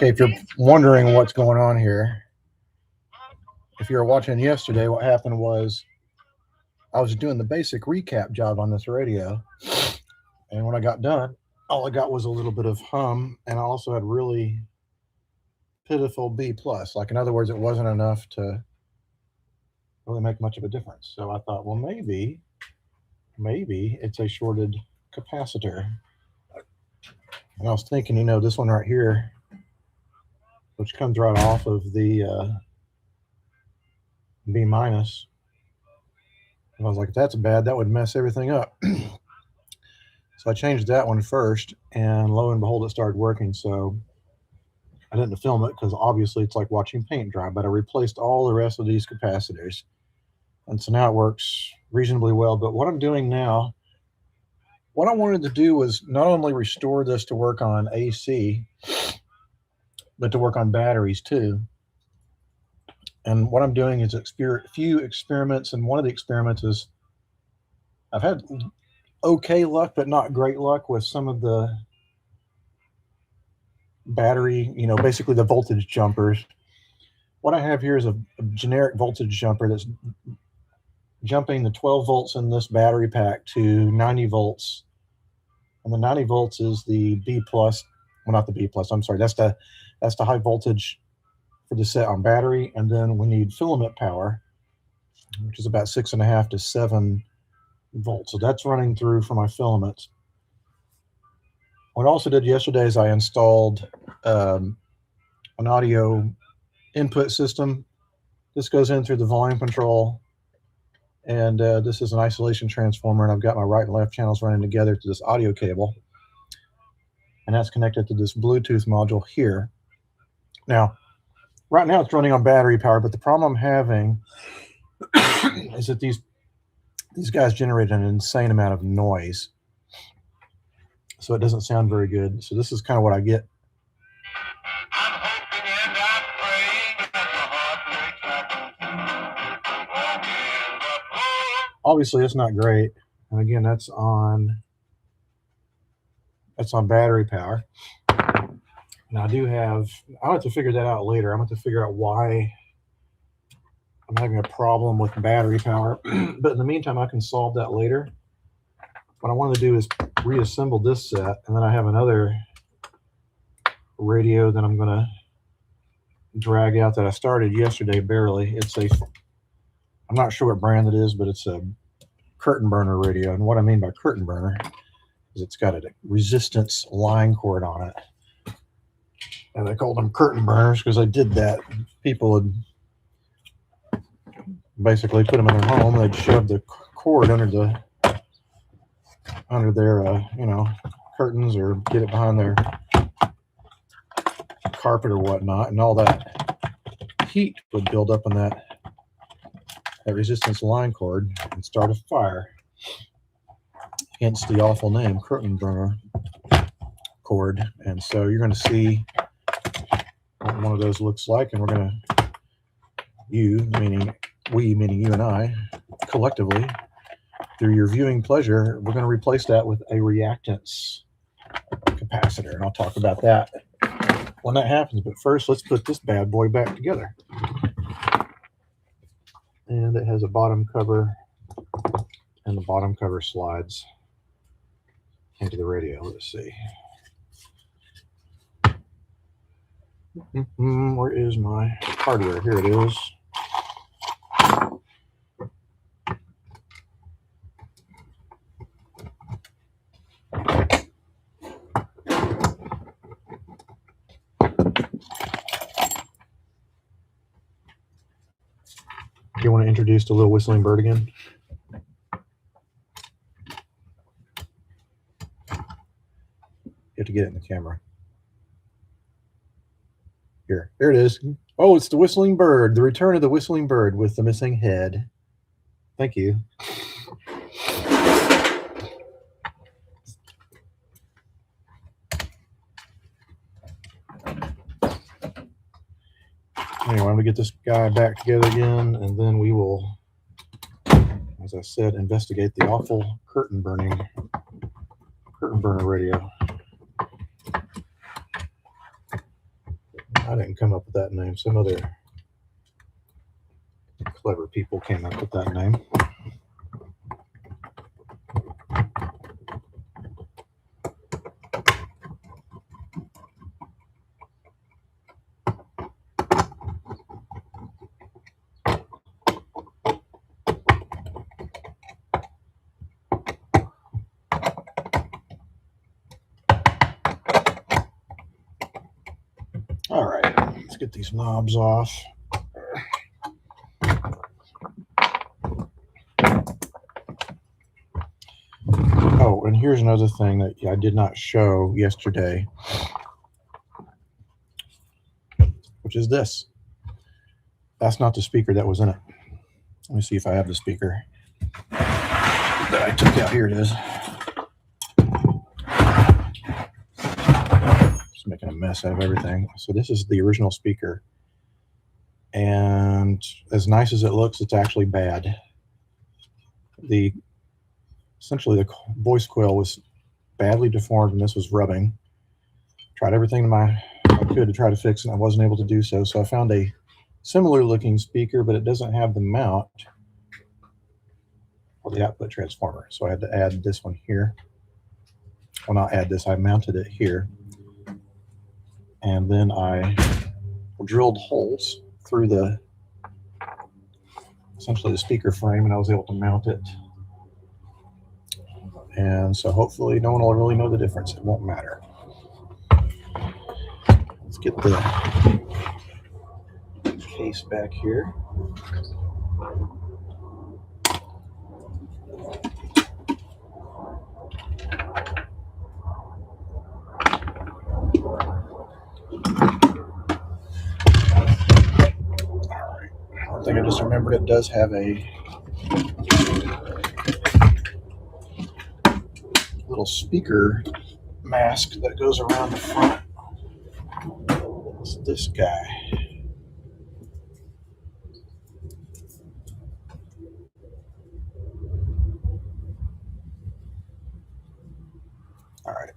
Okay, if you're wondering what's going on here, if you were watching yesterday, what happened was I was doing the basic recap job on this radio, and when I got done, all I got was a little bit of hum, and I also had really pitiful B plus. Like, in other words, it wasn't enough to really make much of a difference. So I thought, well, maybe it's a shorted capacitor. And I was thinking, this one right here, which comes right off of the B minus. And I was like, if that's bad, that would mess everything up. So I changed that one first, and lo and behold, it started working. So I didn't film it because obviously it's like watching paint dry, but I replaced all the rest of these capacitors. And so now it works reasonably well. But what I'm doing now, what I wanted to do was not only restore this to work on AC, but to work on batteries too. And what I'm doing is a few experiments, and one of the experiments is I've had okay luck, but not great luck with some of the battery, basically the voltage jumpers. What I have here is a generic voltage jumper that's jumping the 12 volts in this battery pack to 90 volts. And the 90 volts is the B plus, well, not the B plus, I'm sorry, that's the high voltage for the set on battery. And then we need filament power, which is about 6.5 to 7 volts. So that's running through for my filaments. What I also did yesterday is I installed an audio input system. This goes in through the volume control, and this is an isolation transformer, and I've got my right and left channels running together to this audio cable, and that's connected to this Bluetooth module here. Now, right now it's running on battery power, but the problem I'm having is that these guys generate an insane amount of noise, so it doesn't sound very good. So this is kind of what I get. Obviously, it's not great. And again, that's on battery power. And I'll have to figure that out later. I'm going to have to figure out why I'm having a problem with battery power. But in the meantime, I can solve that later. What I want to do is reassemble this set, and then I have another radio that I'm going to drag out that I started yesterday barely. I'm not sure what brand it is, but it's a curtain burner radio. And what I mean by curtain burner is it's got a resistance line cord on it. And I called them curtain burners because I did that. People would basically put them in their home, they'd shove the cord under their curtains, or get it behind their carpet or whatnot, and all that heat would build up in that resistance line cord and start a fire. Hence the awful name, curtain burner cord. And so you're going to see what one of those looks like, and we're going to, meaning you and I, collectively, through your viewing pleasure, we're going to replace that with a reactance capacitor, and I'll talk about that when that happens. But first, let's put this bad boy back together. And it has a bottom cover, and the bottom cover slides into the radio. Let's see. Where is my hardware? Here it is. You want to introduce the little whistling bird again? You have to get it in the camera. Here it is. Oh, it's the whistling bird. The return of the whistling bird with the missing head. Thank you. Anyway, I'm going to get this guy back together again, and then we will, as I said, investigate the awful curtain burner radio. I didn't come up with that name. Some other clever people came up with that name. All right, let's get these knobs off. Oh, and here's another thing that I did not show yesterday, which is this. That's not the speaker that was in it. Let me see if I have the speaker that I took out. Here it is. Just making a mess out of everything. So this is the original speaker. And as nice as it looks, it's actually bad. Essentially the voice coil was badly deformed and this was rubbing. Tried everything I could to try to fix it, and I wasn't able to do so. So I found a similar looking speaker, but it doesn't have the mount or the output transformer. So I had to add this one here. Well, not add this, I mounted it here. And then I drilled holes through essentially the speaker frame, and I was able to mount it. And so hopefully no one will really know the difference. It won't matter. Let's get the case back here. I think I just remembered it does have a little speaker mask that goes around the front. It's this guy. All right.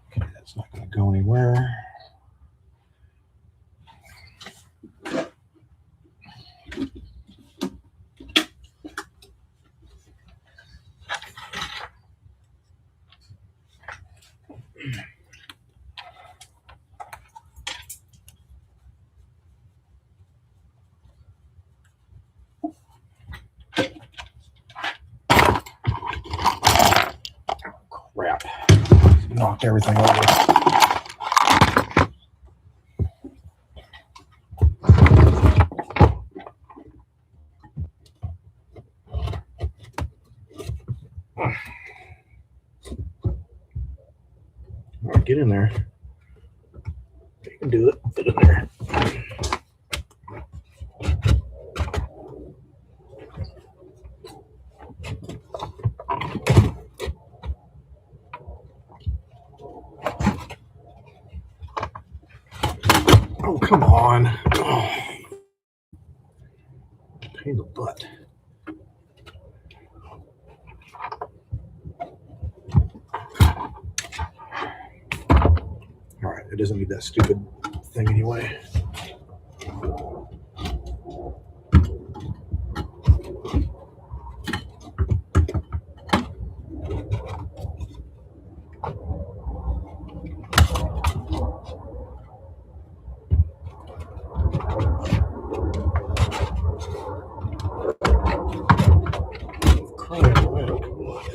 Okay, that's not going to go anywhere. Crap. Knocked everything over. All right, get in there. You can do it. Get in there. Oh, come on. Oh. Pain in the butt. All right, it doesn't need that stupid thing anyway.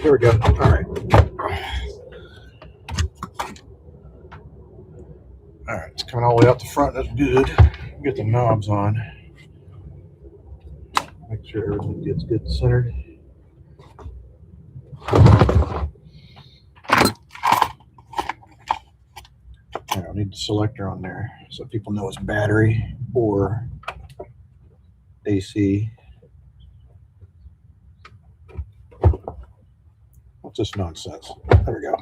Here we go. All right. All right, it's coming all the way out the front. That's good. Get the knobs on. Make sure everything gets good centered. I need the selector on there so people know it's battery or AC. What's this nonsense? There we go.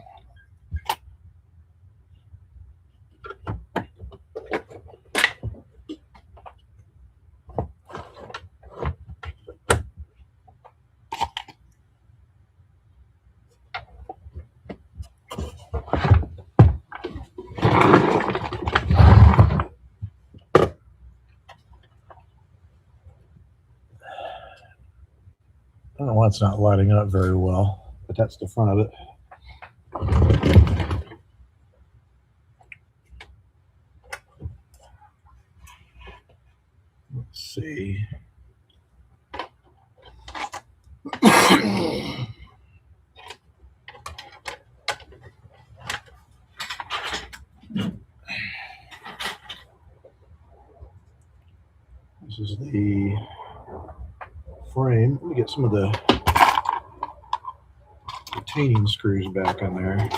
why it's not lighting up very well, but that's the front of it. Let's see. This is the frame. Let me get some of the retaining screws back in there.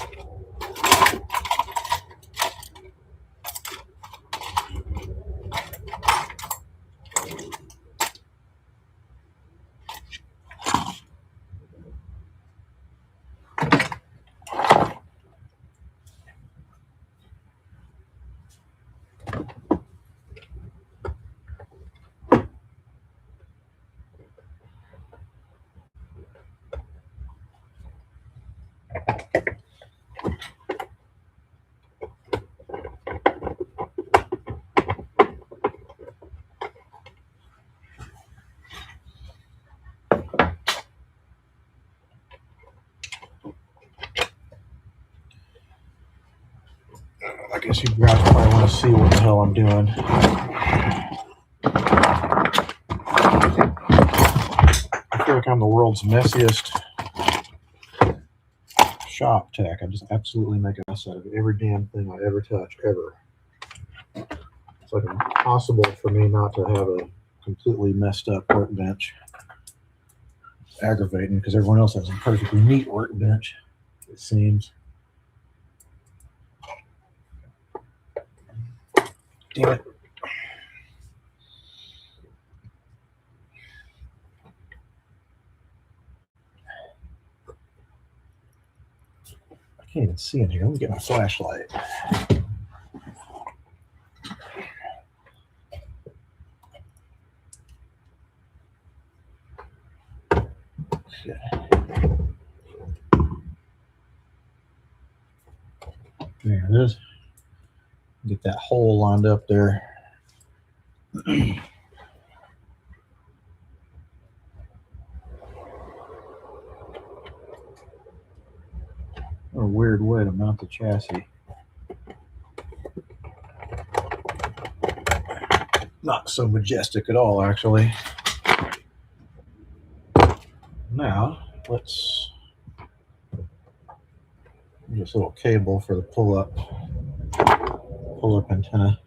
I guess you guys probably want to see what the hell I'm doing. I feel like I'm the world's messiest shop tech. I just absolutely make a mess out of every damn thing I ever touch, ever. It's like impossible for me not to have a completely messed up workbench. It's aggravating because everyone else has a perfectly neat workbench, it seems. Damn it. I can't even see in here. Let me get my flashlight. Okay. There it is. Get that hole lined up there. What a weird way to mount the chassis. Not so majestic at all, actually. Now, let's use this little cable for the pull-up antenna.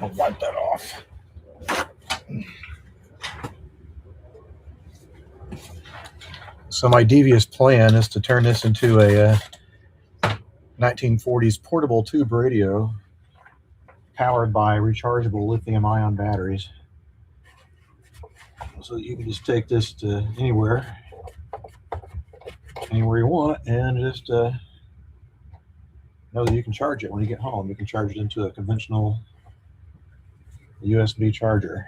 I'll wipe that off. So my devious plan is to turn this into a 1940s portable tube radio powered by rechargeable lithium-ion batteries. So you can just take this to anywhere you want, and just know that you can charge it when you get home. You can charge it into a conventional USB charger.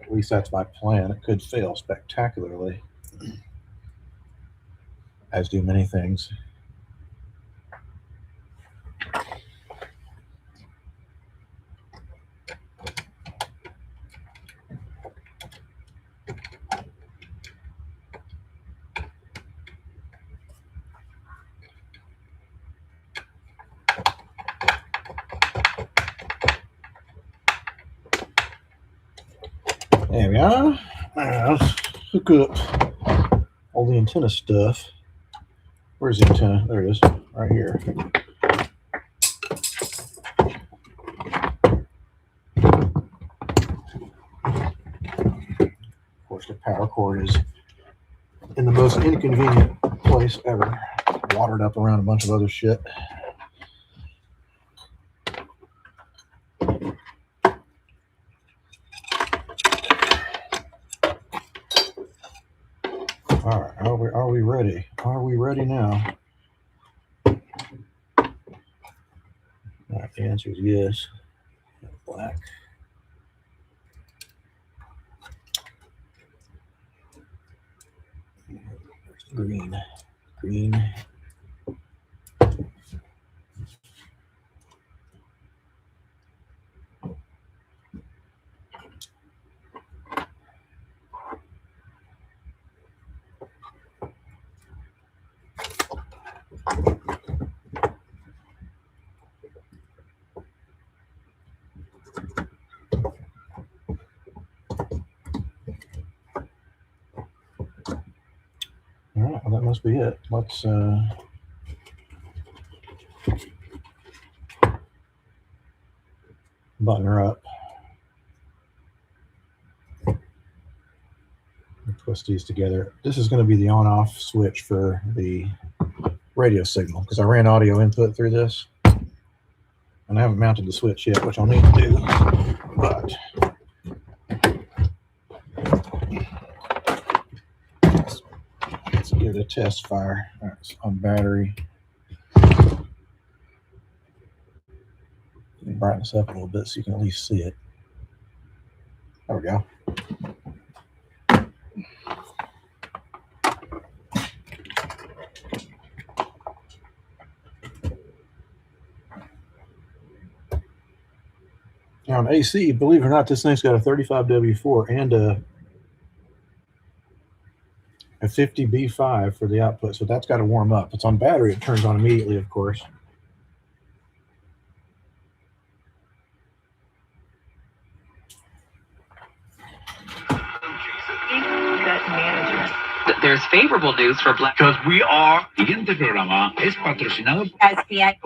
At least that's my plan. It could fail spectacularly, as do many things. There we are. Let's hook up all the antenna stuff. Where's the antenna? There it is, right here. Of course, the power cord is in the most inconvenient place ever, watered up around a bunch of other shit. All right, are we ready? Are we ready now? All right, the answer is yes. Black. Green. Green. All right, well, that must be it. Let's button her up. Twist these together. This is going to be the on-off switch for the radio signal because I ran audio input through this, and I haven't mounted the switch yet, which I'll need to do. But let's give it a test fire. All right, it's on battery. Let me brighten this up a little bit so you can at least see it. There we go. Now on AC, believe it or not, this thing's got a 35W4 and a 50B5 for the output, so that's got to warm up. It's on battery, it turns on immediately, of course. There's favorable news for Black. Because we are. Siguiente programa es patrocinado. I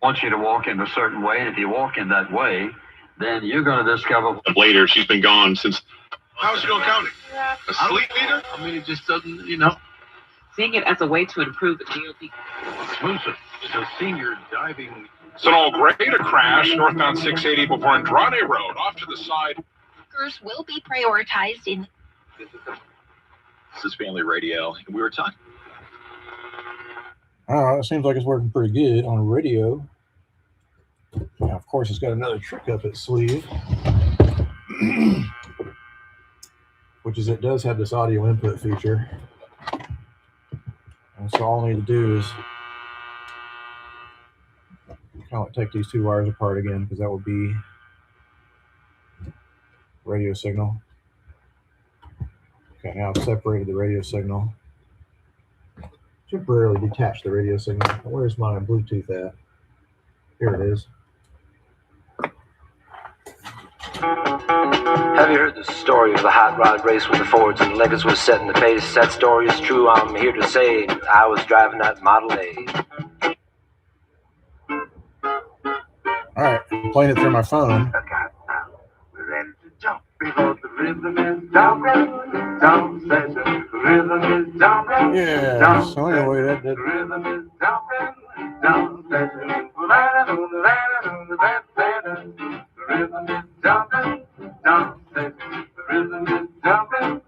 want you to walk in a certain way, and if you walk in that way, then you're going to discover. Later, she's been gone since. How's she doing counting? A sleep leader? I mean, it just doesn't, you know. Seeing it as a way to improve the GOP. Exclusive. It's a senior diving. It's an all greater crash northbound 680 before Andrade Road, off to the side. Workers will be prioritized in. This is Family Radio, and we were talking. It seems like it's working pretty good on radio. Now, of course, it's got another trick up its sleeve, which is it does have this audio input feature. And so all I need to do is kind of like take these two wires apart again, because that would be radio signal. Okay, now I've separated the radio signal. Temporarily detach the radio signal. Where's my Bluetooth at? Here it is. Have you heard the story of the hot rod race with the Fords and Lincolns was setting the pace? That story is true, I'm here to say I was driving that Model A. Alright, I'm playing it through my phone. We're ready to jump because the rhythm is jumping. Jump session, the rhythm is jumping. Yeah, so anyway, that the rhythm is jumping. Jump session, the rhythm is jumping. Jump session, the rhythm is jumping.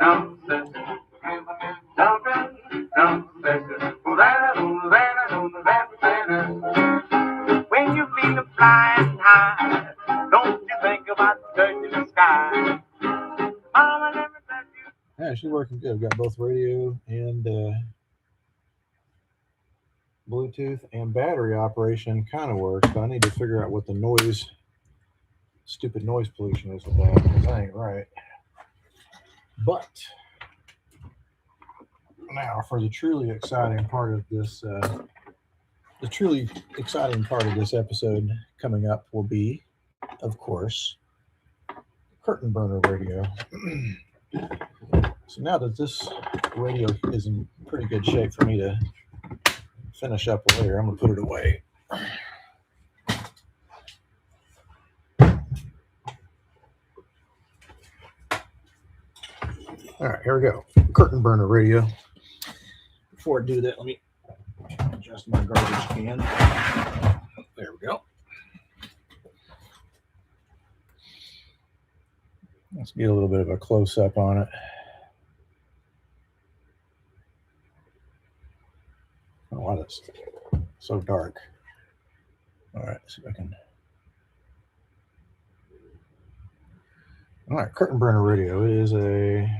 Jump session, the rhythm is jumping. Jump session, when you feel it flying high, don't you think about touching the sky. Mama, let me touch you. Yeah, she's working good. I've got both radio and Bluetooth and battery operation kind of works, but I need to figure out what the stupid noise pollution is with that, because that ain't right. But now for the truly exciting part of this, episode coming up will be, of course, curtain burner radio. So now that this radio is in pretty good shape for me to finish up later, I'm going to put it away. All right, here we go. Curtain burner radio. Before I do that, let me adjust my garbage can. There we go. Let's get a little bit of a close-up on it. Oh, wow, that's so dark. All right, let's see if I can. All right, curtain burner radio is a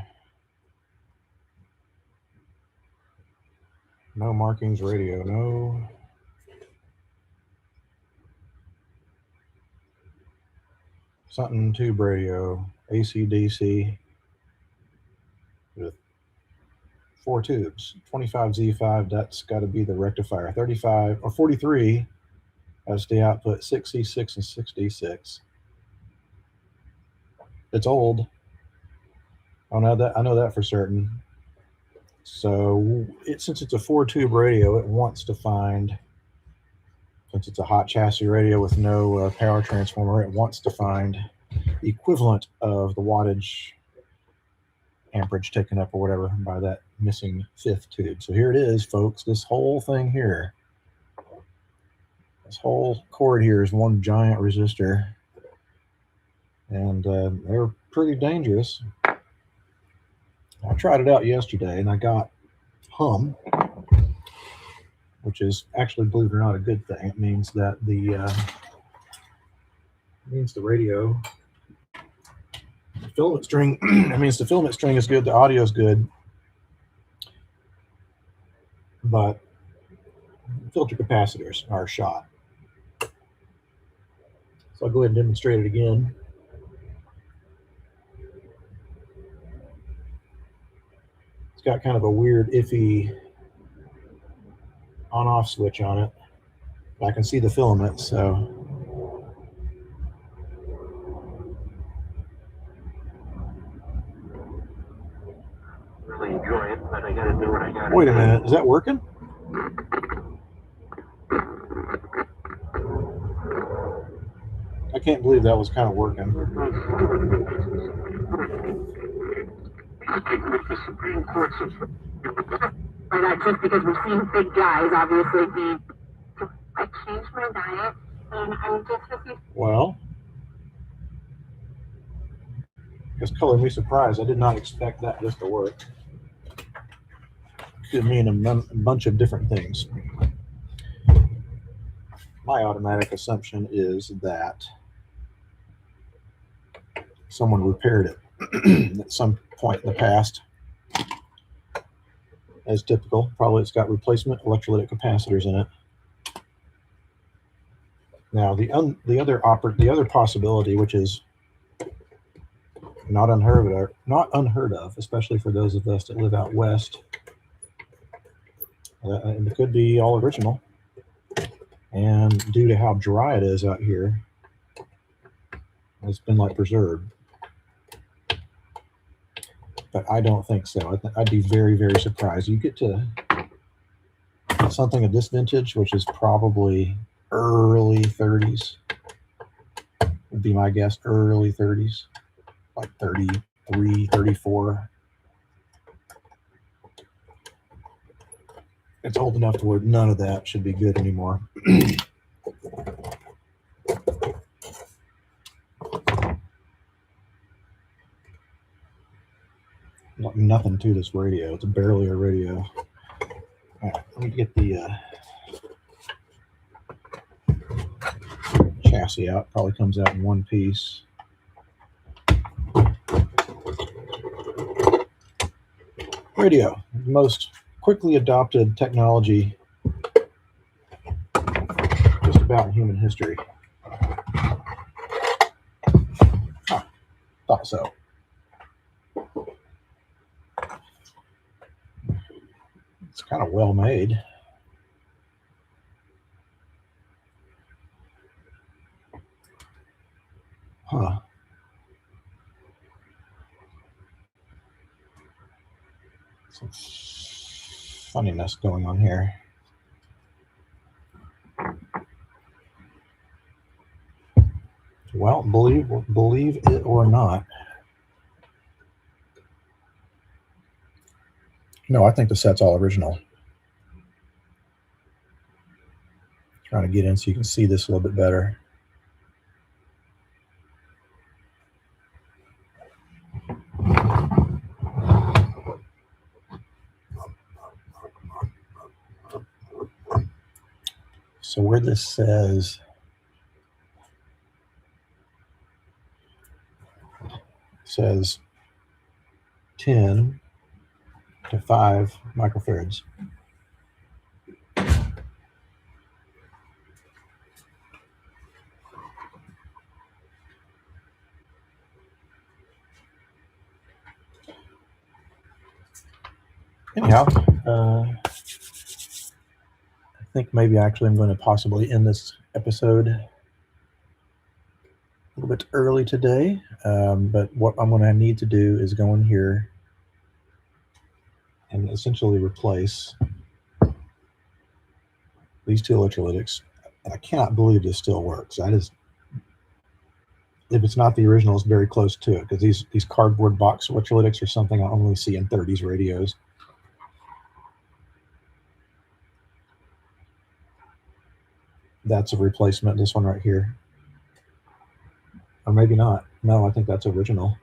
No markings radio, no. Something tube radio, AC/DC with 4 tubes. 25Z5, that's got to be the rectifier. 35 or 43 has the output 6C6 and 6D6. It's old. I know that for certain. So since it's a 4-tube radio, it wants to find, since it's a hot chassis radio with no power transformer, it wants to find the equivalent of the wattage amperage taken up or whatever by that missing 5th tube. So here it is, folks. This whole thing here, this whole cord here is one giant resistor, and they're pretty dangerous. I tried it out yesterday, and I got hum, which is actually, believe it or not, a good thing. It means that the radio filament string. It means the filament string is good, the audio is good, but filter capacitors are shot. So I'll go ahead and demonstrate it again. It's got kind of a weird, iffy on-off switch on it. But I can see the filament, so. Really enjoy it, but I gotta do what I gotta do. Wait a minute, is that working? I can't believe that was kind of working. The Supreme Court Or not just because we're seeing big guys, obviously. I changed my diet, and I'm just Well, just color me surprised. I did not expect that just to work. Could mean a bunch of different things. My automatic assumption is that someone repaired it at some point in the past. As typical, probably it's got replacement electrolytic capacitors in it. Now the other possibility, which is not unheard of, especially for those of us that live out west, and it could be all original. And due to how dry it is out here, it's been like preserved. But I don't think so. I'd be very, very surprised. You get to something of this vintage, which is probably early 30s, would be my guess, early 30s, like 33, 34. It's old enough to where none of that should be good anymore. Nothing to this radio. It's barely a radio. All right, let me get the chassis out. Probably comes out in one piece. Radio, most quickly adopted technology just about in human history. Huh, thought so. It's kind of well made. Huh. Some funniness going on here. Well, believe it or not. No, I think the set's all original. Trying to get in so you can see this a little bit better. So where this says 10 to 5 microfarads. Anyhow, I think maybe actually I'm going to possibly end this episode a little bit early today. But what I'm going to need to do is go in here and essentially replace these two electrolytics. And I cannot believe this still works. That is, if it's not the original, it's very close to it, because these cardboard box electrolytics are something I only see in 30s radios. That's a replacement, this one right here. Or maybe not. No, I think that's original.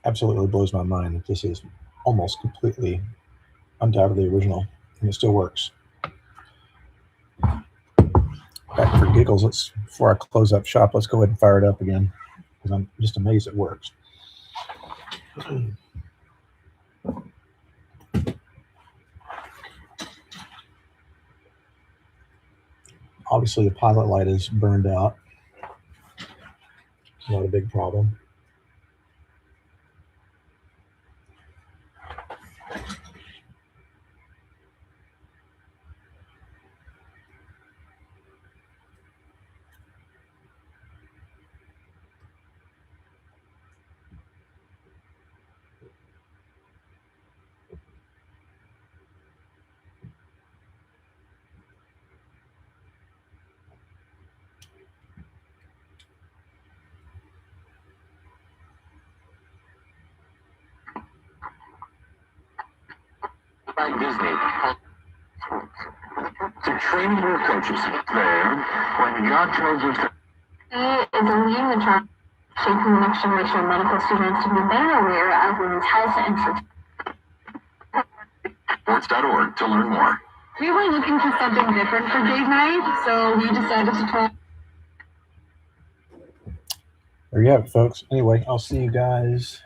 Absolutely blows my mind that this is almost completely, undoubtedly original, and it still works. Back for giggles, before I close up shop, let's go ahead and fire it up again, because I'm just amazed it works. Obviously, the pilot light is burned out. It's not a big problem. By Disney to train your coaches. There, when God tells us to. He is leading the charge, shaping the next generation of medical students to be better aware of women's health and Sports.org to learn more. We were looking for something different for date night, so we decided to try. There you have it, folks. Anyway, I'll see you guys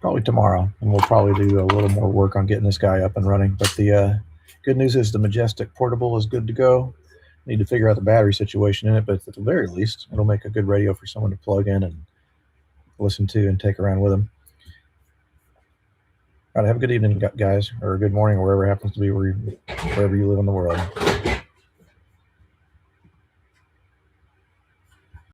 probably tomorrow, and we'll probably do a little more work on getting this guy up and running. But the good news is the Majestic portable is good to go. Need to figure out the battery situation in it, but at the very least, it'll make a good radio for someone to plug in and listen to and take around with them. All right, have a good evening, guys, or a good morning, or wherever it happens to be, wherever you live in the world.